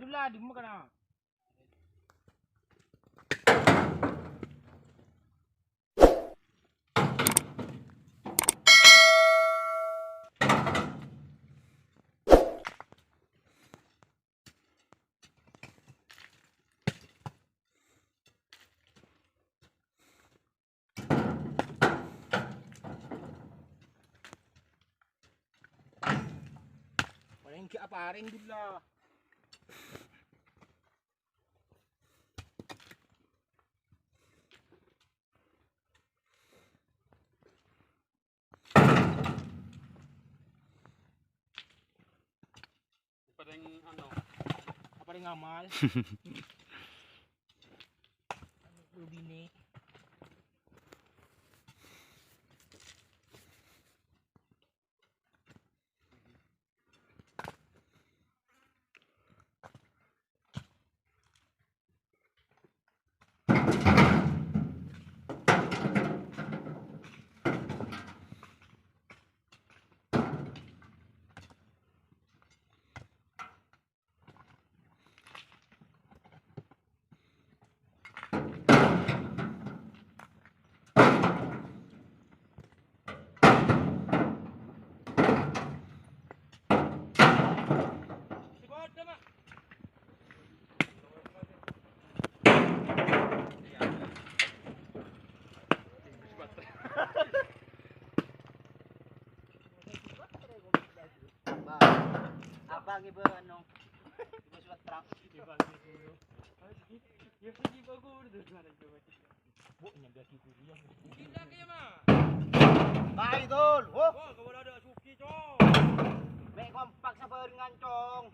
dulu lah, di makan ah. Paling ke apa ring dulu lah. Apa ring amal? Bini. Bagi berano. Kita sudah terang. Dibagi dulu. Ya pergi bagus tu ada coba. Boknya bagi dulu yang. Tidak ke mah. Baik tol. Oh, kau ada suki cong. Baik kompak sabar dengan cong.